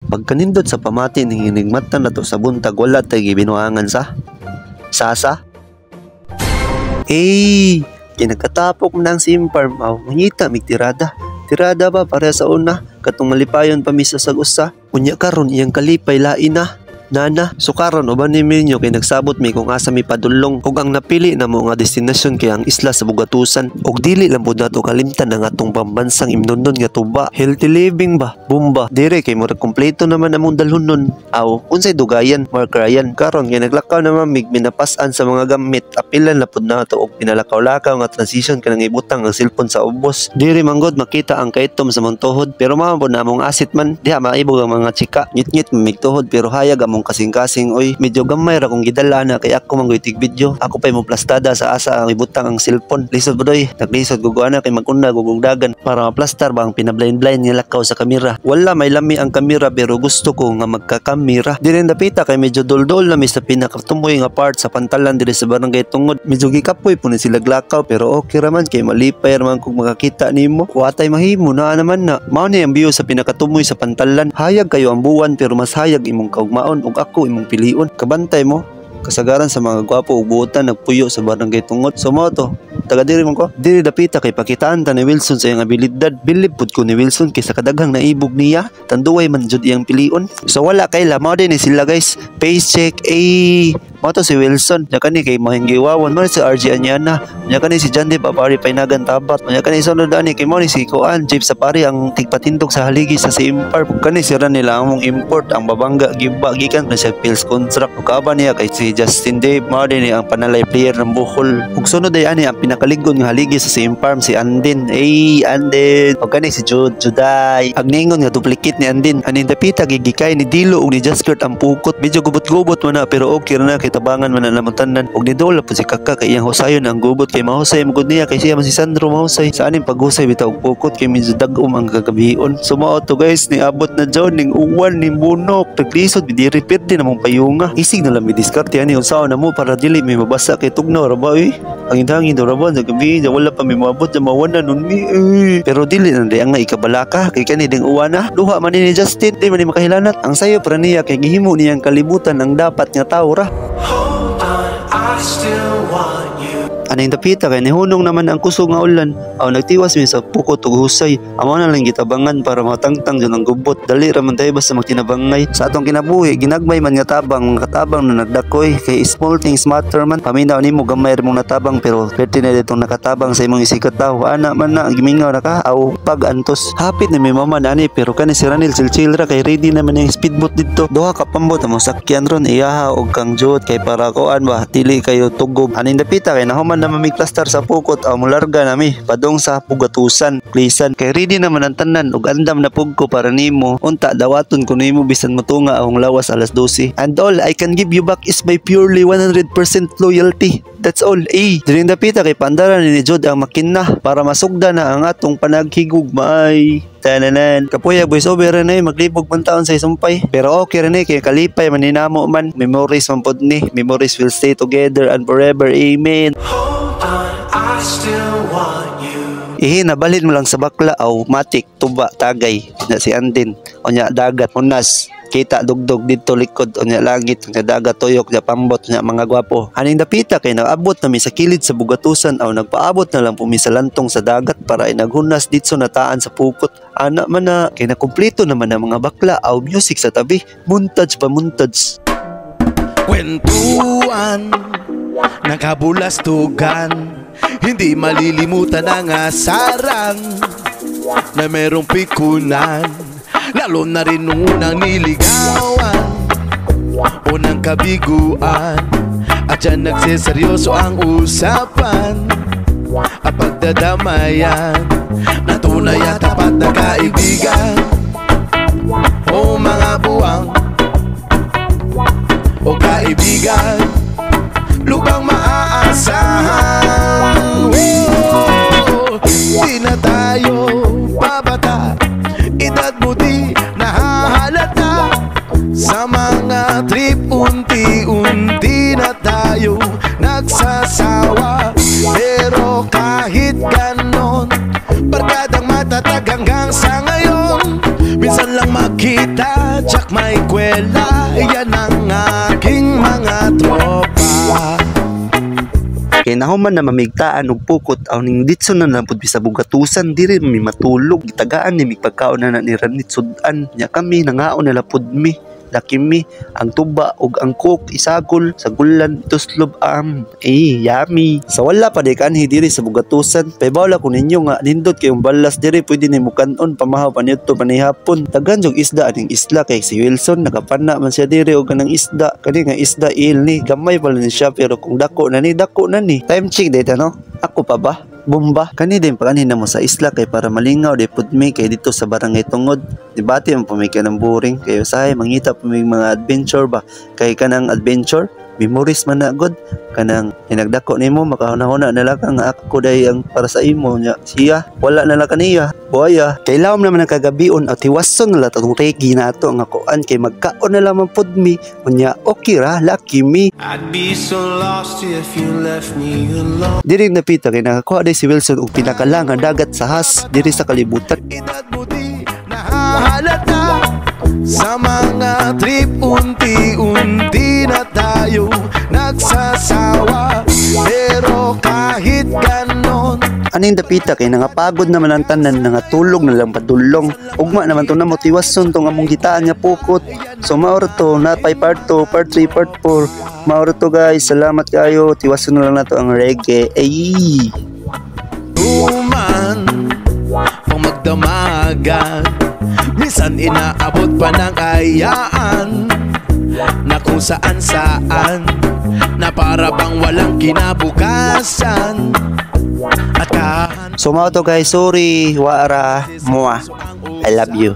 Pagkanindot sa pamati ning hinigmatan nato sa buntag wala tay gibinuangan sa sasa. Kinagkatapok mo ng sim farm ngita mig tirada. Tirada ba para sa una katong malipayon pa misa sa usa. Unya karon iyang kalipay lain na. Nana, sukaron uban ni minyo kay nagsabot mi kung asa mi padulong ug ang napili na mo nga destinasyon kay ang isla sa Bugatusan ug dili lang pud nato kalimtan ang atong pambansang imnundon nga tuba. Healthy living ba? Bumba. Dire kay murag kompleto naman among dalhonon. Unsay dugayan, Mark Ryan. Karon kay naglakaw naman mig minapas-an sa mga gamit. Apilan na pud nato og pinalakaw-lakaw nga transition kanang ibutang ang cellphone sa ubos. Dire manggod makita ang kaitom sa mong tuhod pero mao pud na among asset man. Diha maibog ang mga chika. Ngit-ngit mig tuhod pero hayag among kasing-kasing oy medyo gamay ra kung gidala na kay ako manggoy tig video ako pay mo plastada sa asa ang ibutang ang cellphone lisod boy naglisod guguana kay maguna gugugdagan para maplastar ba ang pinablind-blind nga lakaw sa kamera wala may lami ang kamera pero gusto ko nga magkakamera dili dapita kay medyo duldol na mi sa pinakatumoy nga part sa pantalan diri sa barangay Tungod medyo gikapoy pud sila glakaw pero okay ra man kay malipay ra man kung makakita nimo watay mahimo na naman na mao ni ang view sa pinakatumoy sa pantalan hayag kayo ang buwan pero mas hayag imong kaugmaon ug ako imong piliun kabantay mo kasagaran sa mga gwapo ug buotan nagpuyo sa barangay Tungod so mo to taga diri man ko diri dapita kay pakitaan ta ni Wilson sa iyang abilidad bilib pud ko ni Wilson kay sa kadaghang naibog niya tanduway man jud iyang piliun so wala kay la mao din ni sila guys face check mao to si Wilson nya kani kay mahinggiwawan mo si RJ Anyana nya kani si John Depp Apari Painagan Tabat nya kani sunod ani kay mo ni si Kuan Jeep Sapari ang tigpatindog sa haligi sa Simpar kani sira nila among import ang babangga giba gikan na sa Pills contract ug kaban niya kay si Justin Dave mao din ang panalay player ng Bohol ug sunod ay ani ang pinakaligod nga haligi sa Simpar si Andin Andin ug kani si Juday agningon nga duplicate ni Andin anin dapita gigikay ni Dilo ug ni Jaskert ang pukot medyo gubot-gubot man na pero okay na tabangan man na namutanan og nidola po si Kaka kay iyang husayon ang gubot kay mahusay magud niya kay siya man si Sandro mahusay sa aning paghusay bitaw pukot kay medyo dag-om ang kagabion sumao to guys ni abot na jaw ning uwan ning bunok taglisod di repeat din namong payunga isig na lang mi diskarte ani unsaon na mo para dili mi mabasa kay tugnaw ra ba ang hangin daw ra ba sa gabi wala pa mi moabot sa mawana nun mi pero dili na ang nga ikabalaka kay kani ding uwan na duha man ni Justin di man ni makahilanat ang sayo para niya kay gihimo niyang kalibutan ang dapat nga tawo ra. Hold on, I still want you. Aning dapita kay nihunong naman ang kusog nga ulan nagtiwas mi sa pukot ug husay amo na lang gitabangan para matangtang jud ang gubot dali ra man tayo basta magtinabangay sa atong kinabuhi ginagmay man nga tabang mga katabang na nagdakoy kay small things matter man paminaw nimo gamay ra mong natabang pero perti na ditong nakatabang sa imong isikat tawo ana man na gimingaw na ka pag antos hapit na mi mama nani pero kani si Ranil silchil ra kay ready naman ang speedboat didto duha ka pambot ang sakyan ron iyaha og kang jud kay para kuan ba dili kayo tugob aning dapita kay nahuman na mamigplastar sa pukot mularga nami padong sa Bugatusan Klisan kay ready naman ang tanan ug andam na pug ko para nimo unta dawaton ko nimo bisan motunga akong lawas alas 12 and all I can give you back is my purely 100% loyalty that's all diring dapita kay pandaran ni Jod ang makina para masugda na ang atong panaghigugmay tananan kapuya boys over na maglibog man taon sa isumpay pero okay rin kay kalipay maninamo man memories man pod ni memories will stay together and forever amen. Hold on, I still want you. Nabalhin mo lang sa bakla matik tuba tagay na si Andin onya dagat unas kita dugdog dito likod onya langit nga dagat tuyok ja pambot nya mga gwapo aning dapita kay naabot na mi sa kilid sa Bugatusan nagpaabot na lang pumi sa lantong sa dagat para ay naghunas ditso nataan sa pukot ana man na kay nakumpleto naman ang mga bakla music sa tabi montage pa montage kwentuhan nakabulastugan hindi malilimutan ang asaran na merong pikunan lalo na rin unang niligawan unang kabiguan at dyan nagseseryoso ang usapan at pagdadamayan na tunay at tapat na kaibigan o mga buwang o kaibigan lubang maaasahan di na tayo babata edad mo di nahahalata sa mga trip unti-unti na tayo nagsasawa pero kahit ganon barkadang matatag hanggang sa ngayon minsan lang makita tsak may kwela, yan ang aking mga tropa. Kay nahuman na mamigtaan og pukot aw ning ditso na lang pud sa bugatusan diri mi matulog gitagaan ni migpagkaon na ni ranit sudan nya kami nangaon nila pud mi laki mi ang tuba ug ang cook isagol sa gulan tuslob yummy sa wala pa di kanhi diri sa bugatusan paybawla ko ninyo nga nindot kayong balas diri pwede nimo kanon pamahaw pa nito panihapon tagan jog isda aning isla kay si Wilson nakapana man siya diri og kanang isda kani nga isda il ni gamay pala ni siya pero kung dako na ni time check data no ako pa ba bomba kani din paganin mo sa isla kay para malingaw di pud mi kay dito sa barangay Tungod dibati man pamay kanang boring kay usahay mangita pa may mga adventure ba kay kanang adventure memories man na god kanang hinagdako nimo makahuna-huna na lang nga ako day ang para sa imo nya siya wala na lang kaniya buaya kay lawom naman ang kagabion at tiwason na latong regi nato nga kuan kay magkaon na lamang pud mi unya okay ra lucky me. I'd be so lost if you left me alone. Diri napita kay nakakuha day si Wilson og pinakalang nga dagat sa has diri sa kalibutan. Edad mo di nahahalata sa mga trip unti-unti na tayo nagsasawa pero kahit ganon aning dapita kay nangapagod naman ang tanan nangatulog na lang padulong ugma naman to na motiwasyon tong among gitaan nga pukot so maoro to na pay part 2 part 3 part 4 maoro to guys salamat kayo tiwason na lang nato ang reggae tuman pang magdamagan minsan inaabot pa ng ayaan na kung saan-saan na para bang walang kinabukasan at so mao to guys sorry wara moa I love you.